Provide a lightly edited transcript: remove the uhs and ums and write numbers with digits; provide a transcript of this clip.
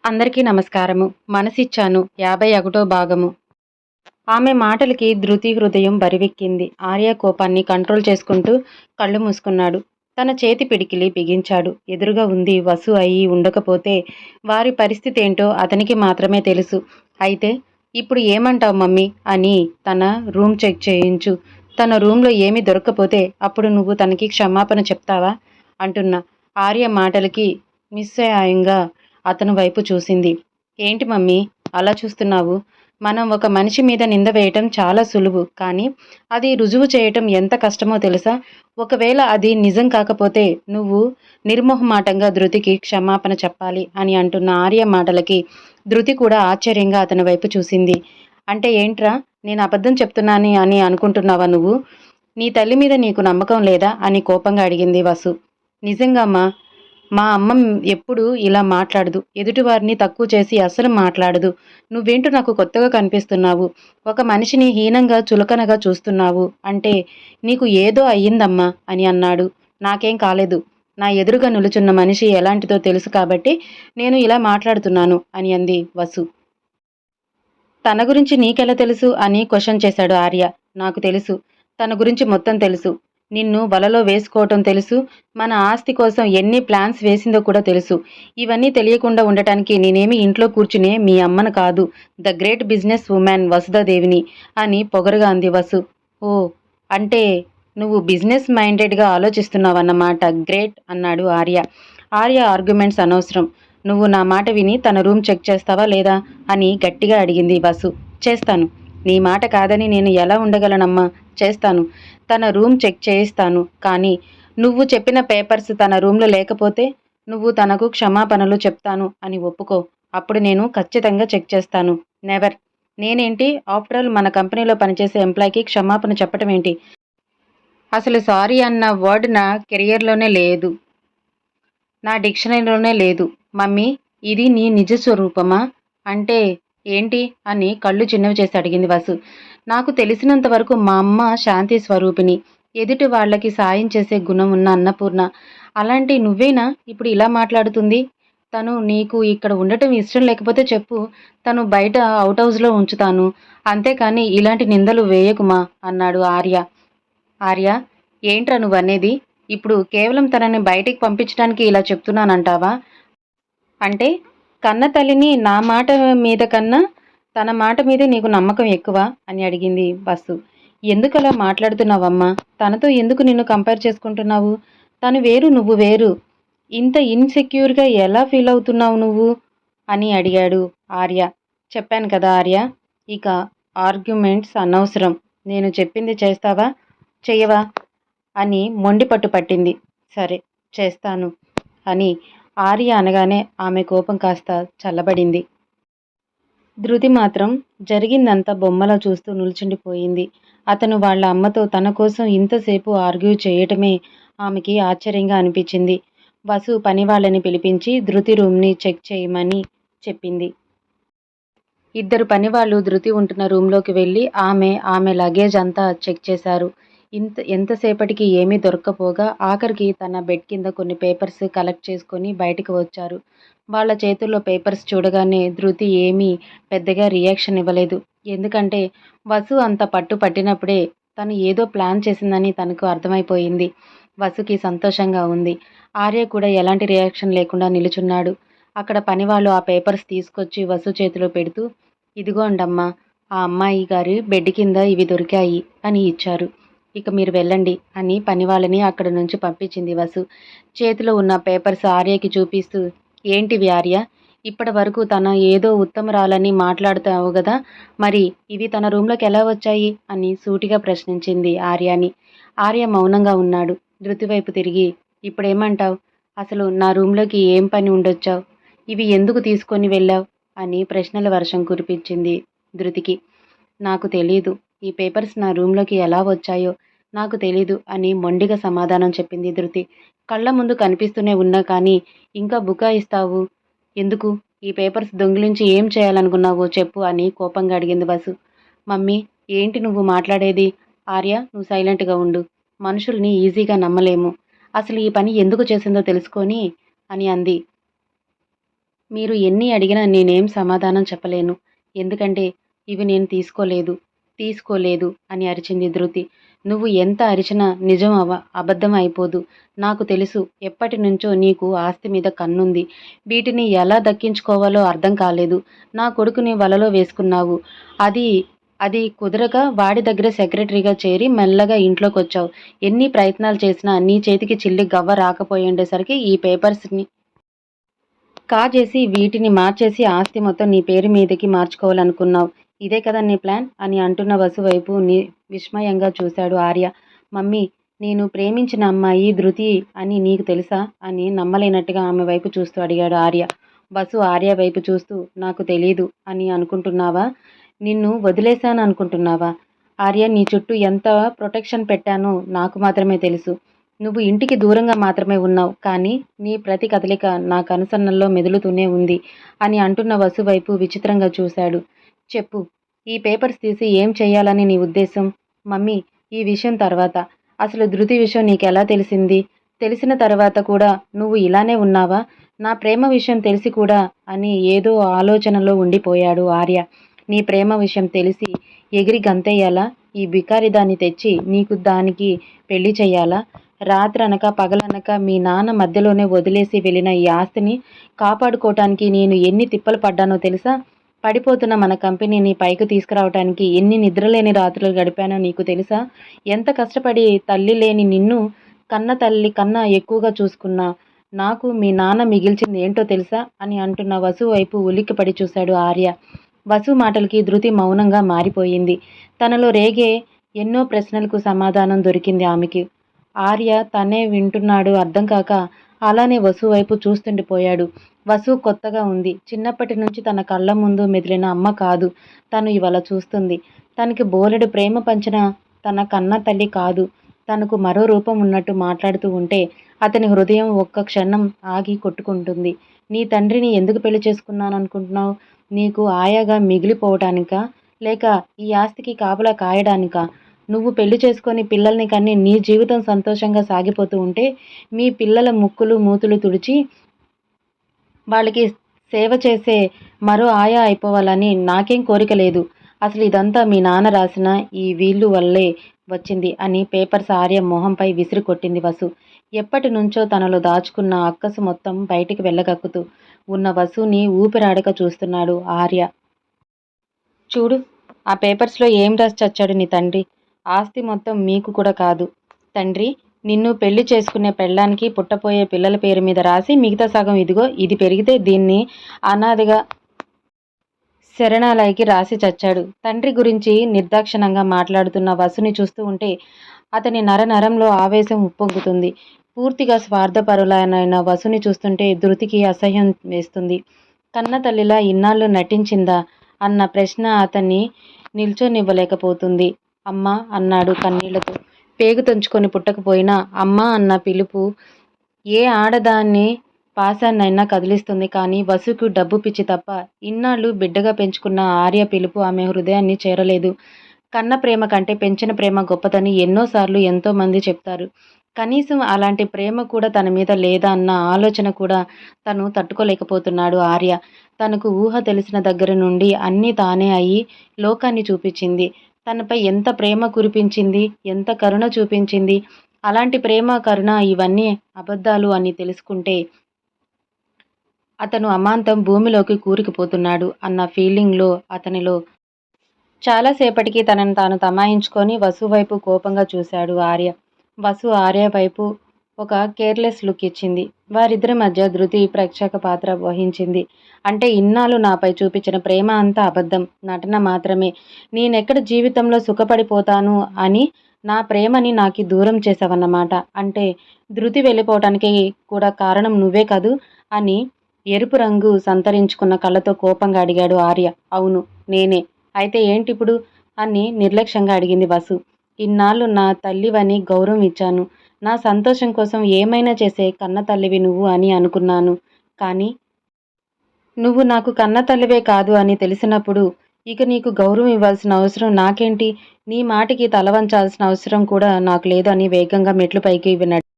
అందరికీ నమస్కారము. మనసిచ్చాను 51 భాగము. ఆమె మాటలకి ధృతి హృదయం బరివెక్కింది. ఆర్య కోపాన్ని కంట్రోల్ చేసుకుంటూ కళ్ళు మూసుకున్నాడు. తన చేతి పిడికిలి బిగించాడు. ఎదురుగా ఉంది వసు అయి ఉండకపోతే వారి పరిస్థితి ఏంటో అతనికి మాత్రమే తెలుసు. అయితే ఇప్పుడు ఏమంటావు మమ్మీ అని తన రూమ్ చెక్ చేయించు. తన రూమ్లో ఏమీ దొరక్కపోతే అప్పుడు నువ్వు తనకి క్షమాపణ చెప్తావా అంటున్న ఆర్య మాటలకి నిస్సహాయంగా అతను వైపు చూసింది. ఏంటి మమ్మీ అలా చూస్తున్నావు? మనం ఒక మనిషి మీద నింద వేయటం చాలా సులువు, కానీ అది రుజువు చేయటం ఎంత కష్టమో తెలుసా? ఒకవేళ అది నిజం కాకపోతే నువ్వు నిర్మోహమాటంగా ధృతికి క్షమాపణ చెప్పాలి అని అంటున్న ఆర్య మాటలకి ధృతి కూడా ఆశ్చర్యంగా అతని వైపు చూసింది. అంటే ఏంట్రా, నేను అబద్ధం చెప్తున్నాను అని అనుకుంటున్నావా నువ్వు? నీ తల్లి మీద నీకు నమ్మకం లేదా అని కోపంగా అడిగింది వసు. నిజంగా అమ్మా, మా అమ్మ ఎప్పుడూ ఇలా మాట్లాడదు. ఎదుటివారిని తక్కువ చేసి అస్సలు మాట్లాడదు. నువ్వేంటో నాకు కొత్తగా కనిపిస్తున్నావు. ఒక మనిషిని హీనంగా చులకనగా చూస్తున్నావు. అంటే నీకు ఏదో అయ్యిందమ్మా అని అన్నాడు. నాకేం కాలేదు. నా ఎదురుగా నిలుచున్న మనిషి ఎలాంటిదో తెలుసు కాబట్టి నేను ఇలా మాట్లాడుతున్నాను అని అంది వసు. తన గురించి నీకెలా తెలుసు అని క్వశ్చన్ చేశాడు ఆర్య. నాకు తెలుసు. తన గురించి మొత్తం తెలుసు. నిన్ను వలలో వేసుకోవటం తెలుసు. మన ఆస్తి కోసం ఎన్ని ప్లాన్స్ వేసిందో కూడా తెలుసు. ఇవన్నీ తెలియకుండా ఉండటానికి నేనేమి ఇంట్లో కూర్చునే మీ అమ్మను కాదు, ద గ్రేట్ బిజినెస్ ఉమెన్ వసుధాదేవిని అని పొగరుగా అంది వసు. ఓ, అంటే నువ్వు బిజినెస్ మైండెడ్గా ఆలోచిస్తున్నావన్నమాట. గ్రేట్ అన్నాడు ఆర్య. ఆర్య ఆర్గ్యుమెంట్స్ అనవసరం. నువ్వు నా మాట విని తన రూమ్ చెక్ చేస్తావా లేదా అని గట్టిగా అడిగింది వసు. చేస్తాను. నీ మాట కాదని నేను ఎలా ఉండగలనమ్మా? చేస్తాను. తన రూమ్ చెక్ చేయిస్తాను. కానీ నువ్వు చెప్పిన పేపర్స్ తన రూమ్లో లేకపోతే నువ్వు తనకు క్షమాపణలు చెప్తాను అని ఒప్పుకో. అప్పుడు నేను ఖచ్చితంగా చెక్ చేస్తాను. నెవర్. నేనేంటి, ఆఫ్టర్ ఆల్ మన కంపెనీలో పనిచేసే ఎంప్లాయ్కి క్షమాపణ చెప్పటం ఏంటి? అసలు సారీ అన్న వర్డ్ నా కెరియర్లోనే లేదు, నా డిక్షనరీలోనే లేదు. మమ్మీ, ఇది నీ నిజ స్వరూపమా? అంటే ఏంటి అని కళ్ళు చిన్నవి చేసి అడిగింది వసు. నాకు తెలిసినంత వరకు మా అమ్మ శాంతి స్వరూపిణి, ఎదుటి వాళ్ళకి సాయం చేసే గుణం ఉన్న అన్నపూర్ణ. అలాంటి నువ్వేనా ఇప్పుడు ఇలా మాట్లాడుతుంది? తను నీకు ఇక్కడ ఉండటం ఇష్టం లేకపోతే చెప్పు, తను బయట అవుట్ హౌస్లో ఉంచుతాను. అంతేకాని ఇలాంటి నిందలు వేయకుమా అన్నాడు ఆర్య. ఆర్య, ఏంట్రా నువ్వనేది? ఇప్పుడు కేవలం తనని బయటికి పంపించడానికి ఇలా చెప్తున్నానంటావా? అంటే కన్న తల్లిని నా మాట మీద కన్నా తన మాట మీదే నీకు నమ్మకం ఎక్కువ అని అడిగింది బస్సు. ఎందుకలా మాట్లాడుతున్నావమ్మా? తనతో ఎందుకు నిన్ను కంపేర్ చేసుకుంటున్నావు? తను వేరు, నువ్వు వేరు. ఇంత ఇన్సెక్యూర్గా ఎలా ఫీల్ అవుతున్నావు నువ్వు అని అడిగాడు ఆర్య. చెప్పాను కదా ఆర్య, ఇక ఆర్గ్యుమెంట్స్ అనవసరం. నేను చెప్పింది చేస్తావా చెయ్యవా అని మొండి పట్టు పట్టింది. సరే, చేస్తాను అని ఆర్య అనగానే ఆమె కోపం కాస్త చల్లబడింది. ధృతి మాత్రం జరిగిందంతా బొమ్మలా చూస్తూ నిల్చుండిపోయింది. అతను వాళ్ళ అమ్మతో తన కోసం ఇంతసేపు ఆర్గ్యూ చేయటమే ఆమెకి ఆశ్చర్యంగా అనిపించింది. వసు పని వాళ్ళని పిలిపించి ధృతి రూమ్ని చెక్ చేయమని చెప్పింది. ఇద్దరు పనివాళ్ళు ధృతి ఉంటున్న రూమ్లోకి వెళ్ళి ఆమె లగేజ్ అంతా చెక్ చేశారు. ఎంతసేపటికి ఏమీ దొరక్కపోగా ఆఖరికి తన బెడ్ కింద కొన్ని పేపర్స్ కలెక్ట్ చేసుకొని బయటకు వచ్చారు. వాళ్ళ చేతుల్లో పేపర్స్ చూడగానే ధృతి ఏమీ పెద్దగా రియాక్షన్ ఇవ్వలేదు. ఎందుకంటే వసు అంత పట్టు పట్టినప్పుడే తను ఏదో ప్లాన్ చేసిందని తనకు అర్థమైపోయింది. వసుకి సంతోషంగా ఉంది. ఆర్య కూడా ఎలాంటి రియాక్షన్ లేకుండా నిలుచున్నాడు. అక్కడ పనివాళ్ళు ఆ పేపర్స్ తీసుకొచ్చి వసు చేతిలో పెడుతూ, ఇదిగోండమ్మా, ఆ అమ్మాయి గారి బెడ్ కింద ఇవి దొరికాయి అని ఇచ్చారు. ఇక మీరు వెళ్ళండి అని పనివాళ్ళని అక్కడ నుంచి పంపించింది వసు. చేతిలో ఉన్న పేపర్స్ ఆర్యకి చూపిస్తూ, ఏంటివి ఆర్య? ఇప్పటి వరకు తన ఏదో ఉత్తమరాలని మాట్లాడుతావు కదా, మరి ఇవి తన రూమ్లోకి ఎలా వచ్చాయి అని సూటిగా ప్రశ్నించింది ఆర్యాని. ఆర్య మౌనంగా ఉన్నాడు. ధృతి వైపు తిరిగి, ఇప్పుడేమంటావు? అసలు నా రూమ్లోకి ఏం పని ఉండొచ్చావు? ఇవి ఎందుకు తీసుకొని వెళ్ళావు అని ప్రశ్నల వర్షం కురిపించింది ధృతికి. నాకు తెలీదు. ఈ పేపర్స్ నా రూమ్లోకి ఎలా వచ్చాయో నాకు తెలీదు అని మొండిగా సమాధానం చెప్పింది ధృతి. కళ్ళ ముందు కనిపిస్తూనే ఉన్నా కానీ ఇంకా బుకాయిస్తావు ఎందుకు? ఈ పేపర్స్ దొంగిలించి ఏం చేయాలనుకున్నావో చెప్పు అని కోపంగా అడిగింది వసు. మమ్మీ, ఏంటి నువ్వు మాట్లాడేది? ఆర్య, నువ్వు సైలెంట్గా ఉండు. మనుషుల్ని ఈజీగా నమ్మలేము. అసలు ఈ పని ఎందుకు చేసిందో తెలుసుకొని అని అంది. మీరు ఎన్ని అడిగినా నేనేం సమాధానం చెప్పలేను. ఎందుకంటే ఇవి నేను తీసుకోలేదు, తీసుకోలేదు అని అరిచింది ధృతి. నువ్వు ఎంత అరిచినా నిజం అబద్ధం అయిపోదు. నాకు తెలుసు ఎప్పటినుంచో నీకు ఆస్తి మీద కన్నుంది. వీటిని ఎలా దక్కించుకోవాలో అర్థం కాలేదు. నా కొడుకుని వలలో వేసుకున్నావు. అది అది కుదరక వాడి దగ్గర సెక్రటరీగా చేరి మెల్లగా ఇంట్లోకొచ్చావు. ఎన్ని ప్రయత్నాలు చేసినా నీ చేతికి చిల్లి గవ్వ రాకపోయుండేసరికి ఈ పేపర్స్‌ని కాజేసి వీటిని మార్చేసి ఆస్తి మొత్తం నీ పేరు మీదకి మార్చుకోవాలనుకున్నావు. ఇదే కదా నీ ప్లాన్ అని అంటున్న వసు వైపు విస్మయంగా చూశాడు ఆర్య. మమ్మీ, నేను ప్రేమించిన అమ్మాయి ధృతి అని నీకు తెలుసా అని నమ్మలేనట్టుగా ఆమె వైపు చూస్తూ అడిగాడు ఆర్య. వసు ఆర్య వైపు చూస్తూ నాకు తెలీదు అని అనుకుంటున్నావా? నిన్ను వదిలేశాను అనుకుంటున్నావా? ఆర్య, నీ చుట్టూ ఎంత ప్రొటెక్షన్ పెట్టానో నాకు మాత్రమే తెలుసు. నువ్వు ఇంటికి దూరంగా మాత్రమే ఉన్నావు. కానీ నీ ప్రతి కదలిక నా కనుసన్నల్లో మెదులుతూనే ఉంది అని అంటున్న వసు వైపు విచిత్రంగా చూశాడు. చెప్పు, ఈ పేపర్స్ తీసి ఏం చెయ్యాలని నీ ఉద్దేశం? మమ్మీ, ఈ విషయం తర్వాత. అసలు ధృతి విషయం నీకెలా తెలిసింది? తెలిసిన తర్వాత కూడా నువ్వు ఇలానే ఉన్నావా? నా ప్రేమ విషయం తెలిసి కూడా అని ఏదో ఆలోచనలో ఉండిపోయాడు ఆర్య. నీ ప్రేమ విషయం తెలిసి ఎగిరి గంతేయాలా? ఈ బికారి దాన్ని తెచ్చి నీకు దానికి పెళ్లి చెయ్యాలా? రాత్రనక పగలనక మీ నాన్న మధ్యలోనే వదిలేసి వెళ్ళిన ఈ ఆస్తిని కాపాడుకోవటానికి నేను ఎన్ని తిప్పలు పడ్డానో తెలుసా? పడిపోతున్న మన కంపెనీని పైకి తీసుకురావటానికి ఎన్ని నిద్రలేని రాత్రులు గడిపానో నీకు తెలుసా? ఎంత కష్టపడి తల్లి లేని నిన్ను కన్న తల్లి కన్నా ఎక్కువగా చూసుకున్నా నాకు మీ నాన్న మిగిల్చింది ఏంటో తెలుసా అని అంటున్న వసు వైపు ఉలిక్కిపడి చూశాడు ఆర్య. వసు మాటలకి ధృతి మౌనంగా మారిపోయింది. తనలో రేగే ఎన్నో ప్రశ్నలకు సమాధానం దొరికింది ఆమెకి. ఆర్య తనే వింటున్నాడు అర్థం కాక అలానే వసు వైపు చూస్తుండిపోయాడు. వసు కొత్తగా ఉంది. చిన్నప్పటి నుంచి తన కళ్ళ ముందు మెదిలిన అమ్మ కాదు తను ఇవాళ చూస్తుంది. తనకి బోలెడు ప్రేమ పంచిన తన కన్న తల్లి కాదు. తనకు మరో రూపం ఉన్నట్టు మాట్లాడుతూ ఉంటే అతని హృదయం ఒక్క క్షణం ఆగి కొట్టుకుంటుంది. నీ తండ్రిని ఎందుకు పెళ్లి చేసుకున్నాననుకుంటున్నావు? నీకు ఆయాగా మిగిలిపోవటానికా? లేక ఈ ఆస్తికి కాపలా కాయడానికా? నువ్వు పెళ్లి చేసుకొని పిల్లల్ని కని నీ జీవితం సంతోషంగా సాగిపోతూ ఉంటే మీ పిల్లల ముక్కులు మూతులు తుడిచి వాళ్ళకి సేవ చేసే మరో ఆయా అయిపోవాలని నాకేం కోరిక లేదు. అసలు ఇదంతా మీ నాన్న రాసిన ఈ వీళ్ళు వల్లే వచ్చింది అని పేపర్స్ ఆర్య మొహంపై విసిరి కొట్టింది వసు. ఎప్పటి నుంచో తనలో దాచుకున్న అక్కసు మొత్తం బయటికి వెళ్ళగక్కుతూ ఉన్న వసుని ఊపిరాడక చూస్తున్నాడు ఆర్య. చూడు, ఆ పేపర్స్లో ఏం రాసి చచ్చాడు నీ తండ్రి. ఆస్తి మొత్తం మీకు కూడా కాదు తండ్రి, నిన్ను పెళ్లి చేసుకునే పెళ్ళానికి పుట్టపోయే పిల్లల పేరు మీద రాసి మిగతా సగం ఇదిగో ఇది పెరిగితే దీన్ని అనాదిగా శరణాలయకి రాసి చచ్చాడు. తండ్రి గురించి నిర్దాక్షిణంగా మాట్లాడుతున్న వసుని చూస్తూ ఉంటే అతని నరంలో ఆవేశం ఉప్పొంగుతుంది. పూర్తిగా స్వార్థపరులైన వసుని చూస్తుంటే ధృతికి అసహ్యం వేస్తుంది. కన్న తల్లిలా ఇన్నాళ్ళు నటించిందా అన్న ప్రశ్న అతన్ని నిల్చోనివ్వలేకపోతుంది. అమ్మా అన్నాడు కన్నీళ్లతో. పేగు తెంచుకొని పుట్టకపోయినా అమ్మా అన్న పిలుపు ఏ ఆడదాన్ని పాశాన్నైనా కదిలిస్తుంది. కానీ వసుకు డబ్బు పిచ్చి తప్ప ఇన్నాళ్ళు బిడ్డగా పెంచుకున్న ఆర్య పిలుపు ఆమె హృదయాన్ని చేరలేదు. కన్న ప్రేమ కంటే పెంచిన ప్రేమ గొప్పదని ఎన్నోసార్లు ఎంతోమంది చెప్తారు. కనీసం అలాంటి ప్రేమ కూడా తన మీద లేదా అన్న ఆలోచన కూడా తను తట్టుకోలేకపోతున్నాడు ఆర్య. తనకు ఊహ తెలిసిన దగ్గర నుండి అన్నీ తానే అయి లోకాన్ని చూపించింది. తనపై ఎంత ప్రేమ కురిపించింది, ఎంత కరుణ చూపించింది. అలాంటి ప్రేమ, కరుణ ఇవన్నీ అబద్ధాలు అని తెలుసుకుంటే అతను అమాంతం భూమిలోకి కూరుకుపోతున్నాడు అన్న ఫీలింగ్లో అతనిలో చాలాసేపటికి తనను తాను తమాయించుకొని వసు వైపు కోపంగా చూశాడు ఆర్య. వసు ఆర్య వైపు ఒక కేర్లెస్ లుక్ ఇచ్చింది. వారిద్దరి మధ్య ధృతి ప్రేక్షక పాత్ర వహించింది. అంటే ఇన్నాళ్ళు నాపై చూపించిన ప్రేమ అంతా అబద్ధం, నటన మాత్రమే. నేనెక్కడ జీవితంలో సుఖపడిపోతాను అని నా ప్రేమని నాకు దూరం చేసావన్నమాట. అంటే ధృతి వెళ్ళిపోవటానికి కూడా కారణం నువ్వే కదూ అని ఎరుపు రంగు సంతరించుకున్న కళ్ళతో కోపంగా అడిగాడు ఆర్య. అవును, నేనే. అయితే ఏంటిప్పుడు అని నిర్లక్ష్యంగా అడిగింది వసు. ఇన్నాళ్ళు నా తల్లివని గౌరవం ఇచ్చాను. నా సంతోషం కోసం ఏమైనా చేసే కన్న తల్లివి నువ్వు అని అనుకున్నాను. కానీ నువ్వు నాకు కన్న తల్లివే కాదు అని తెలిసినప్పుడు ఇక నీకు గౌరవం ఇవ్వాల్సిన అవసరం నాకేంటి? నీ మాటకి తల వంచాల్సిన అవసరం కూడా నాకు లేదు అని వేగంగా మెట్లు పైకి